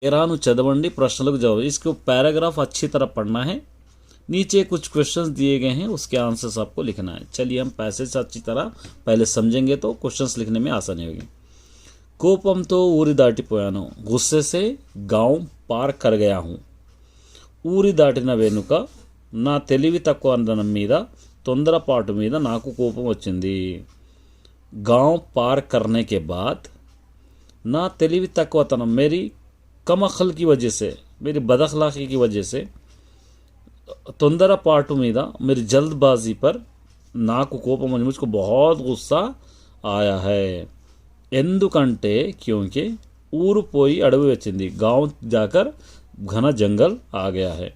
13 చదవండి प्रश्नों जवाब। इसको पैराग्राफ अच्छी तरह पढ़ना है। नीचे कुछ क्वेश्चंस दिए गए हैं, उसके आंसर्स आपको लिखना है। चलिए हम पैसेज अच्छी तरह पहले समझेंगे तो क्वेश्चंस लिखने में आसानी होगी। కోపంతో ఊరి దాటిపోయాను, గుస్సే से गांव पार कर गया हूँ। ఊరి దాటిన వెనుక నా తెలివి తక్కువతనం మీద తొందరపాటు మీద నాకు కోపం వచ్చింది। गांव पार करने के बाद ना తెలివి తక్కువతనం मेरी कम अखल की वजह से, मेरी बदअखलाक़ी की वजह से, తొందరపాటు మీద मेरी जल्दबाजी पर నాకు కోపం, मुझको बहुत गुस्सा आया है। ఎందుకంటే क्योंकि ఊరు పోయి అడవి వచ్చింది, गांव जाकर घना जंगल आ गया है।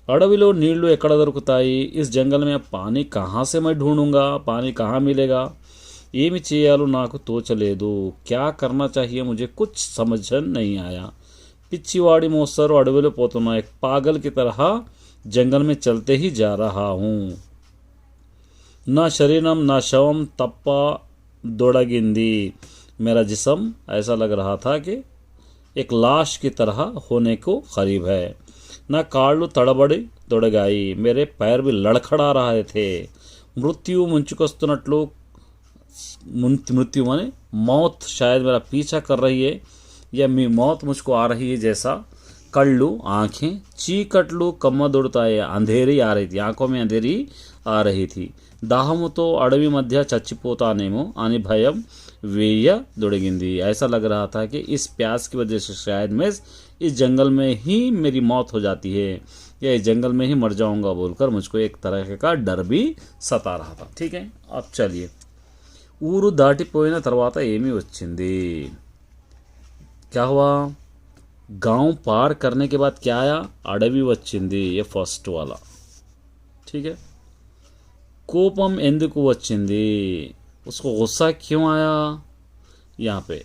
అడవిలో నీళ్లు ఎక్కడ దొరుకుతాయి, इस जंगल में पानी कहाँ से मैं ढूंढूंगा, पानी कहाँ मिलेगा। ఏమి చేయాలో నాకు తోచలేదు, क्या करना चाहिए मुझे कुछ समझ नहीं आया। पिच्चीवाड़ी मोसर अडविलो पोतुन्ना, एक पागल की तरह जंगल में चलते ही जा रहा हूँ। ना शरीरम ना शवम तप्प दौड़गिंदी, मेरा जिस्म ऐसा लग रहा था कि एक लाश की तरह होने को करीब है। ना काళ్ళు తడబడి దొడగాయి, मेरे पैर भी लड़खड़ा रहे थे। मृत्यु ముంచుకొస్తున్నట్లు, मृत्यु माने मौत शायद मेरा पीछा कर रही है या मौत मुझको आ रही है जैसा। कళ్ళు आँखें, చీకట్లు కమ్మదొడతాయి, अंधेरी आ रही थी, आंखों में अंधेरी आ रही थी। దాహముతో అడవి మధ్య చచ్చిపోతానేమో అని భయం వేయదొడిగింది, ऐसा लग रहा था कि इस प्यास की वजह से शायद मैं इस जंगल में ही मेरी मौत हो जाती है या इस जंगल में ही मर जाऊंगा बोलकर मुझको एक तरह का डर भी सता रहा था। ठीक है, अब चलिए। ఊరు దాటిపోయిన తర్వాత ఏమి వచ్చింది, क्या हुआ। गांव पार करने के बाद क्या आया, అడవి వచ్చింది, ये फर्स्ट वाला। ठीक है। కోపం ఎందుకు వచ్చింది, उसको गुस्सा क्यों आया, यहाँ पे।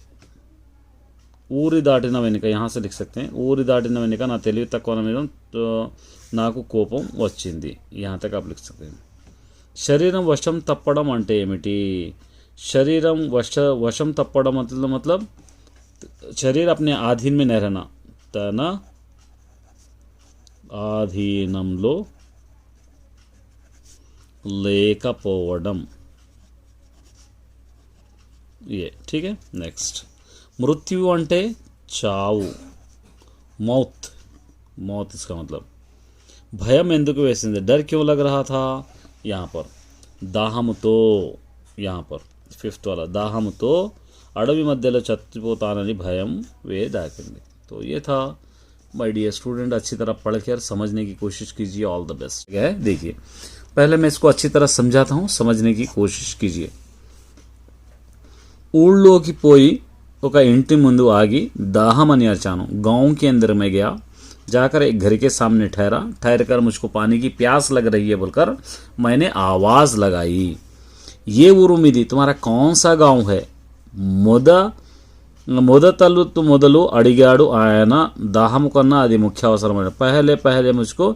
ఊరి దాటిన వెనుక, यहाँ से लिख सकते हैं, ఊరి దాటిన వెనుక నా తెలివి తక్కువ మీద నాకు కోపం వచ్చింది, यहाँ तक आप लिख सकते हैं। శరీరం వశం తప్పడం అంటే ఏమిటి, शरीरम वशम तप्पड़म मतलब शरीर अपने आधीन में नहीं रहना, तन ఆధీనంలో లేకపోవడం, ये ठीक है। नेक्स्ट, मृत्यु అంటే చావు, मौत, मौत इसका मतलब। భయం ఎందుకు వేసింది, डर क्यों लग रहा था, यहाँ पर। దాహముతో, यहाँ पर फिफ्थ वाला, దాహముతో అడవి మధ్యలో చచ్చిపోతానని భయం వేదాకింది। तो ये था माय डियर स्टूडेंट, अच्छी तरह पढ़ कर समझने की कोशिश कीजिए। All the best. देखिए पहले मैं इसको अच्छी तरह समझाता हूँ, समझने की कोशिश कीजिए। ఊళ్ళోకి పోయి ఒక ఇంటి ముందు ఆగి దాహమని అరిచాను, गांव के अंदर में गया, जाकर एक घर के सामने ठहरा, ठहर कर मुझको पानी की प्यास लग रही है बोलकर मैंने आवाज़ लगाई। ये ఊరు మీది, तुम्हारा कौन सा गांव है। మొదలు అడిగాడు ఆయన, దాహము కన్నా అది ముఖ్య అవసరమైన। पहले मुझको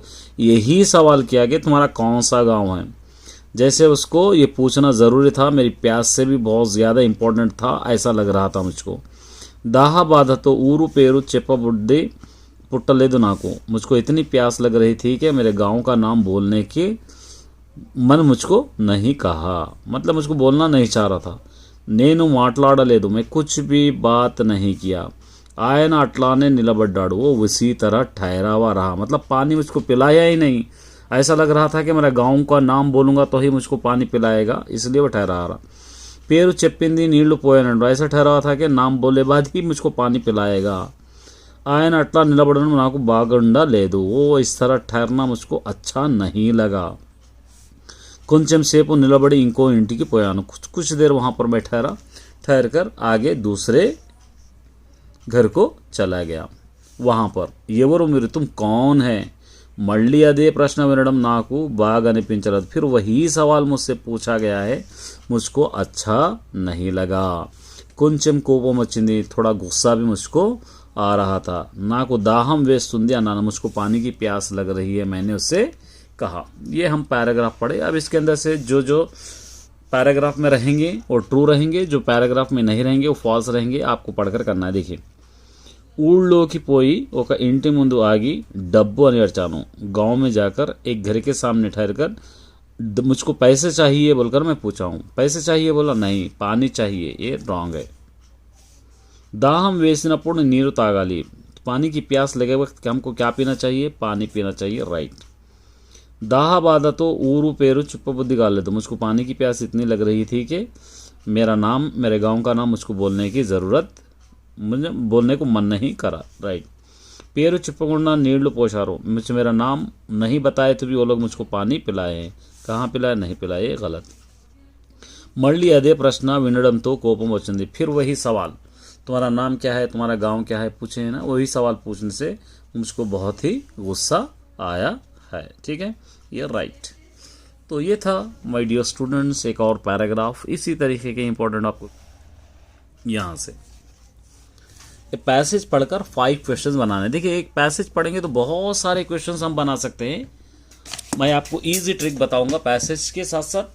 यही सवाल किया कि तुम्हारा कौन सा गांव है, जैसे उसको ये पूछना ज़रूरी था, मेरी प्यास से भी बहुत ज़्यादा इम्पोर्टेंट था, ऐसा लग रहा था मुझको। दाह बाधతో ఊరు పేరు చెప్పబుద్ధి పుట్టలేదు నాకు, मुझको इतनी प्यास लग रही थी कि मेरे गांव का नाम बोलने की मन मुझको नहीं कहा, मतलब मुझको बोलना नहीं चाह रहा था। నేను మాట్లాడలేదు, मैं कुछ भी बात नहीं किया। ఆయన అట్లానే నిలబడ్డాడు, वो उसी तरह ठहरा हुआ रहा, मतलब पानी मुझको पिलाया ही नहीं। ऐसा लग रहा था कि मेरा गांव का नाम बोलूँगा तो ही मुझको पानी पिलाएगा, इसलिए वो ठहरा रहा। పేరు చెప్పింది నీళ్లు పోయానండు, ऐसा ठहरा हुआ था कि नाम बोले बाद ही मुझको पानी पिलाएगा। ఆయన అట్లా నిలబడడం నాకు బాగుండా లేదు, वो इस तरह ठहरना मुझको अच्छा नहीं लगा। కొంచెం సేపు నిలబడి ఇంకో ఇంటికి పోయాను, कुछ देर वहाँ पर मैं ठहर कर आगे दूसरे घर को चला गया। वहाँ पर ఎవరు మీరు, तुम कौन है। మళ్ళీ అదే ప్రశ్న వినడం నాకు బాగా అనిపించలేదు, फिर वही सवाल मुझसे पूछा गया है, मुझको अच्छा नहीं लगा। కొంచెం కోపం వచ్చింది, थोड़ा गुस्सा भी मुझको आ रहा था। నాకు దాహం వేస్తుంది అన్నాను, मुझको पानी की प्यास लग रही है, मैंने उससे कहा। ये हम पैराग्राफ पढ़े। अब इसके अंदर से जो जो पैराग्राफ में रहेंगे वो ट्रू रहेंगे, जो पैराग्राफ में नहीं रहेंगे वो फॉल्स रहेंगे, आपको पढ़कर करना है। देखिए, ఊళ్ళోకి పోయి ఒక ఇంటి ముందు ఆగి డబ్బు అని అడిచాను. गांव में जाकर एक घर के सामने ठहर कर मुझको पैसे चाहिए बोलकर मैं पूछा हूँ. पैसे चाहिए बोला नहीं, पानी चाहिए. ये रॉन्ग है. दाहम వేసినప్పుడు నీరు తాగాలి. पानी की प्यास लगे वक्त हमको क्या पीना चाहिए? पानी पीना चाहिए. राइट. दाह बाधा तो ऊरू पेरू चुप्पा बुद्धि गाल ले. तो मुझको पानी की प्यास इतनी लग रही थी कि मेरा नाम, मेरे गांव का नाम मुझको बोलने की ज़रूरत, मुझे बोलने को मन नहीं करा. राइट. पेरू चिपकुंडा नीళ్లు పోశారు. मुझे मेरा नाम नहीं बताए तो भी वो लोग मुझको पानी पिलाए हैं. कहाँ पिलाए? नहीं पिलाए. गलत. మళ్ళీ అదే ప్రశ్న వినడంతో కోపం వచ్చింది. फिर वही सवाल, तुम्हारा नाम क्या है, तुम्हारा गांव क्या है, पूछे हैं ना. वही सवाल पूछने से मुझको बहुत ही गुस्सा आया है. ठीक है, ये राइट. तो ये था माय डियर स्टूडेंट्स एक और पैराग्राफ इसी तरीके के इंपॉर्टेंट आपको यहाँ से ये पैसेज पढ़कर 5 क्वेश्चंस बनाने. देखिए एक पैसेज पढ़ेंगे तो बहुत सारे क्वेश्चंस हम बना सकते हैं. मैं आपको इजी ट्रिक बताऊंगा पैसेज के साथ साथ.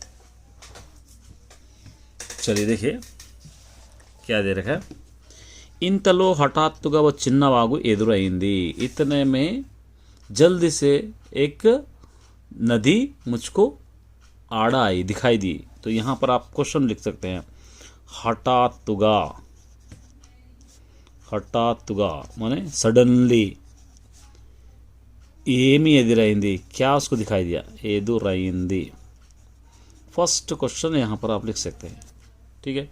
चलिए देखिए क्या दे रखा है. ఇంతలో హఠాత్తుగా वो చిన్న వాగు ఎదురైంది. इतने में जल्दी से एक नदी मुझको आड़ा आई, दिखाई दी. तो यहाँ पर आप क्वेश्चन लिख सकते हैं. हठात्तुगा, हठात्तुगा माने सडनली. ఏమి ఎదురైంది, क्या उसको दिखाई दिया? ఎదురైంది. फर्स्ट क्वेश्चन यहाँ पर आप लिख सकते हैं. ठीक है,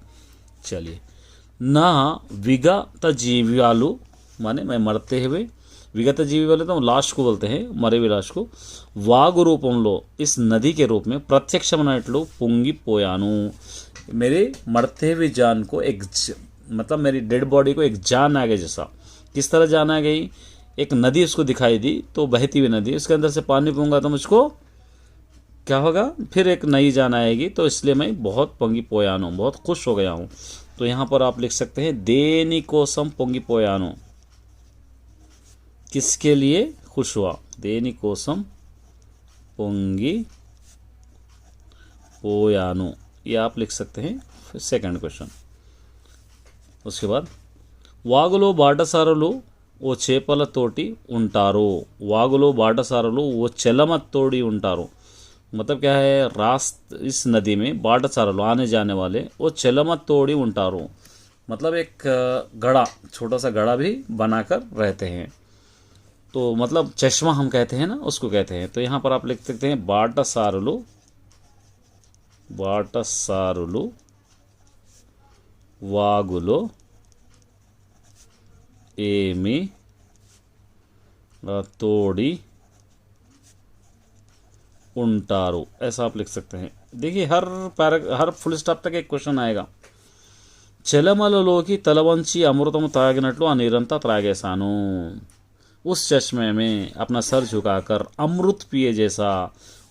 चलिए. ना विगत जीवालु माने मैं मरते हुए, विगत जीवी वाले तो लाश को बोलते हैं, मरे हुए लाश को. वागु रूपंलो इस नदी के रूप में प्रत्यक्षమైనట్లు పొంగిపోయాను. मेरे मरते हुए जान को एक मतलब मेरी डेड बॉडी को एक जान आ गई. जैसा किस तरह जान आ गई? एक नदी उसको दिखाई दी, तो बहती हुई नदी, उसके अंदर से पानी पीऊँगा तो मुझको क्या होगा? फिर एक नई जान आएगी. तो इसलिए मैं बहुत పొంగిపోయాను, बहुत खुश हो गया हूँ. तो यहाँ पर आप लिख सकते हैं देनी कोसम పొంగిపోయాను. किसके लिए खुश हुआ? देनी कोसम పొంగిపోయాను. ये आप लिख सकते हैं. Second question. उसके बाद వాగులో బాటసారులు ఓ చేపలతోటి ఉంటారు. వాగులో బాటసారులు ఓ చెలమతోడి ఉంటారు. मतलब क्या है? इस नदी में बाटसारलो आने जाने वाले वो చెలమతోడి ఉంటారు. मतलब एक घड़ा, छोटा सा घड़ा भी बनाकर रहते हैं. तो मतलब चश्मा हम कहते हैं ना, उसको कहते हैं. तो यहाँ पर आप लिख सकते हैं బాటసారులు, బాటసారులు వాగులో ఏమి తోడి ఉంటారు. ऐसा आप लिख सकते हैं. देखिए हर फुल स्टॉप तक एक क्वेश्चन आएगा. చెలమలలోకి తలవంచి అమృతము తాగినట్లు ఆ నీరంతా త్రాగేశాను. उस चश्मे में अपना सर झुकाकर अमृत पिए जैसा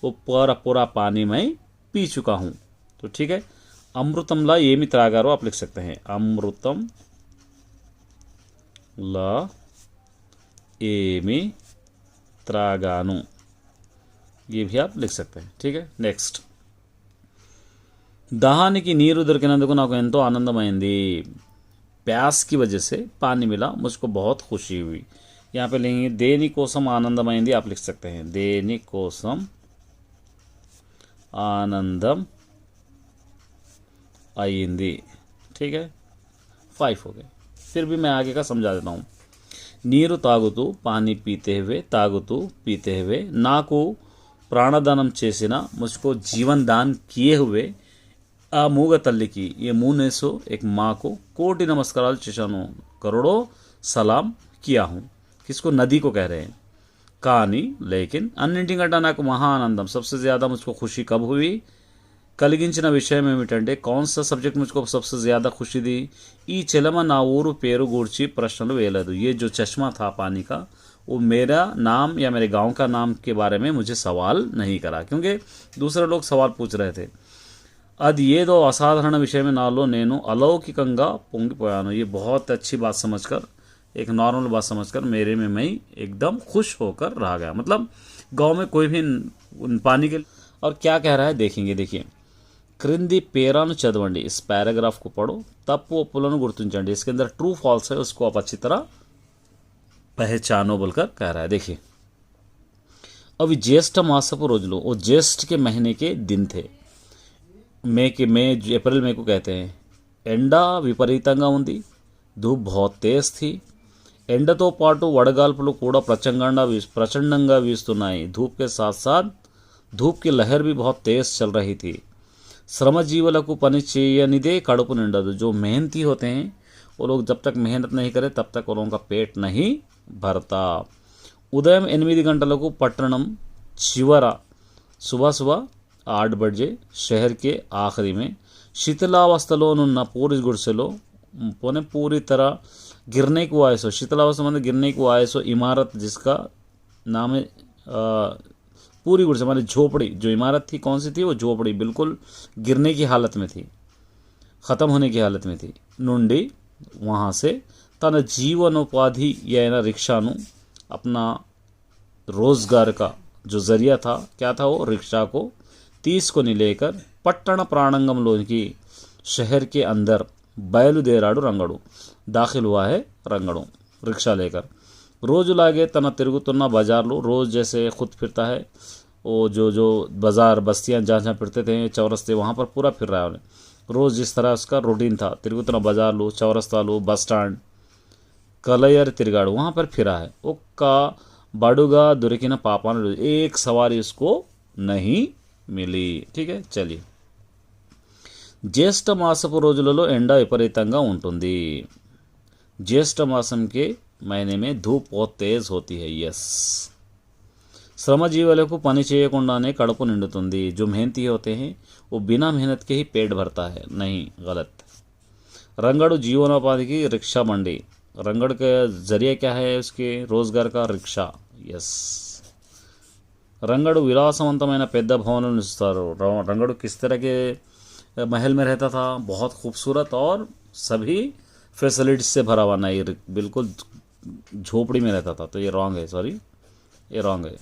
वो पूरा पूरा पानी में पी चुका हूँ. तो ठीक है, अमृतमला ఏమి త్రాగారో आप लिख सकते हैं. अमृतमला ఏమి త్రాగాను. ये भी आप लिख सकते हैं. ठीक है, नेक्स्ट. దాహానికి నీరు దొరికినందుకు నాకు ఎంతో ఆనందమైంది. प्यास की वजह से पानी मिला, मुझको बहुत खुशी हुई. यहाँ पे लेंगे देनी कोसम आनंदమైంది. आप लिख सकते हैं देनी कोसम आनंदम अयिंदी. ठीक है, 5 हो गए. फिर भी मैं आगे का समझा देता हूँ. నీరు తాగుతూ पानी पीते हुए, తాగుతూ पीते हुए, నాకు ప్రాణదానం చేసిన, मुझको जीवन दान किए हुए ఆ మూగ తల్లికి, ये मुँह ने सो एक माँ को कोटि नमस्काराలు చేశాను, करोड़ों सलाम किया हूँ. किसको? नदी को कह रहे हैं. కానీ लेकिन అన్నింటికంటే నాకు మహా ఆనందం, सबसे ज़्यादा मुझको खुशी कब हुई? కలిగించిన విషయం ఏమిటంటే कौन सा सब्जेक्ट मुझको सबसे ज़्यादा खुशी दी? ఈ చెలమ నా ఊరు పేరు గూర్చి ప్రశ్నలు వేయలేదు. ये जो चश्मा था पानी का, वो मेरा नाम या मेरे गांव का नाम के बारे में मुझे सवाल नहीं करा, क्योंकि दूसरे लोग सवाल पूछ रहे थे. అది ఏదో అసాధారణ విషయమే నాలో నేను అలౌకికంగా పొంగిపోయాను. ये बहुत अच्छी बात समझकर, एक नॉर्मल बात समझकर मेरे में मैं एकदम खुश होकर रह गया. मतलब गांव में कोई भी पानी के. और क्या कह रहा है देखेंगे. देखिए, క్రింది పేరాను చదవండి. इस पैराग्राफ को पढ़ो. తప్పు ఒప్పులను గుర్తించండి. इसके अंदर ट्रू फॉल्स है, उसको आप अच्छी तरह पहचानो बोलकर कह रहा है। देखिए, अभी ज्येष्ठ मासపు రోజులు, वो ज्येष्ठ के महीने के दिन थे। अप्रैल మే को कहते हैं। ఎండ విపరీతంగా ఉంది, ధూప్ बहुत तेज थी। ఎండతో పాటు వడగాల్పులు కూడా ప్రచండంగా వీస్తున్నాయి। धूप के साथ साथ धूप की लहर भी बहुत तेज चल रही थी। श्रमजीవులకు పని చేయనిదే కడుపు నిండదు। जो मेहनती होते हैं वो लोग जब तक मेहनत नहीं करे तब तक उन लोगों का पेट नहीं भरता। ఉదయం 8 గంటలకు पट्टणम చివర, सुबह सुबह 8 बजे शहर के आखिरी में శిథిలావస్థలోనున్న पूरी गुడిసెలో पोने पूरी तरह गिरने को आए सो, शीतलावस्था मतलब गिरने को आए सो इमारत जिसका नाम है पूरी गुडिसె माने झोपड़ी। जो इमारत थी कौन सी थी? वो झोपड़ी बिल्कुल गिरने की हालत में थी, ख़त्म होने की हालत में थी। నుండి वहाँ से तन जीवनोपाधि या रिक्शानु, अपना रोजगार का जो जरिया था, क्या था? वो रिक्शा को తీసుకొని लेकर పట్టణ ప్రాంగణంలోకి शहर के अंदर బయలుదేరాడు రంగడు। दाखिल हुआ है रंगड़ू रिक्शा लेकर। రోజులాగే తన తిరుగుతున్న बाजारलो, रोज़ जैसे खुद फिरता है वो जो बाज़ार बस्तियाँ जहाँ जहाँ फिरते थे चौरस्ते, वहाँ पर पूरा फिर रहा है उन्हें। रोज़ जिस तरह उसका रूटीन था, తిరుగుతున్న बाजारलो, चौरस्तालो, बस स्टैंड, कलयर तिरगाड़ू, वहाँ पर फिरा है। ఒక్క बड़ुगा దొరికిన పాపాను, एक सवारी उसको नहीं मिली। ठीक है, चलिए। జ్యేష్ఠ మాసపు రోజులలో ఎండ విపరీతంగా ఉంటుంది। ज्येष्ठ मासम के महीने में धूप बहुत तेज होती है। यस। श्रमजीవులకు పని చేయకుండానే కడుపు నిండుతుంది। जो मेहनती होते हैं वो बिना मेहनत के ही पेट भरता है। नहीं, गलत। रंगड़ जीवनोपाधि की रिक्शा मंडी, रंगड़ का जरिया क्या है? उसके रोजगार का रिक्शा। यस। రంగడు విలాసవంతమైన పెద్ద భవనం నివసిస్తారు। రంగడు किस तरह के महल में रहता था? बहुत खूबसूरत और सभी फैसिलिटीज से भरा हुआ। नहीं, बिल्कुल झोपड़ी में रहता था। तो ये रॉन्ग है, सॉरी, ये रॉन्ग है।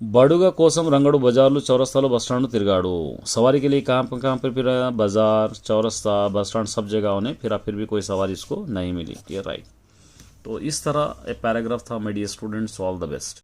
बड़ुगा कोसम रंगड़ू बाजारलो, चौरस्तालो, बस स्टैंड तिरगाड़ू। सवारी के लिए कहाँ पर फिरा? बाजार, चौरस्ता, बस स्टैंड, सब जगह उन्हें फिरा, फिर भी कोई सवारी इसको नहीं मिली। ये राइट। तो इस तरह एक पैराग्राफ था। Media students, all the best.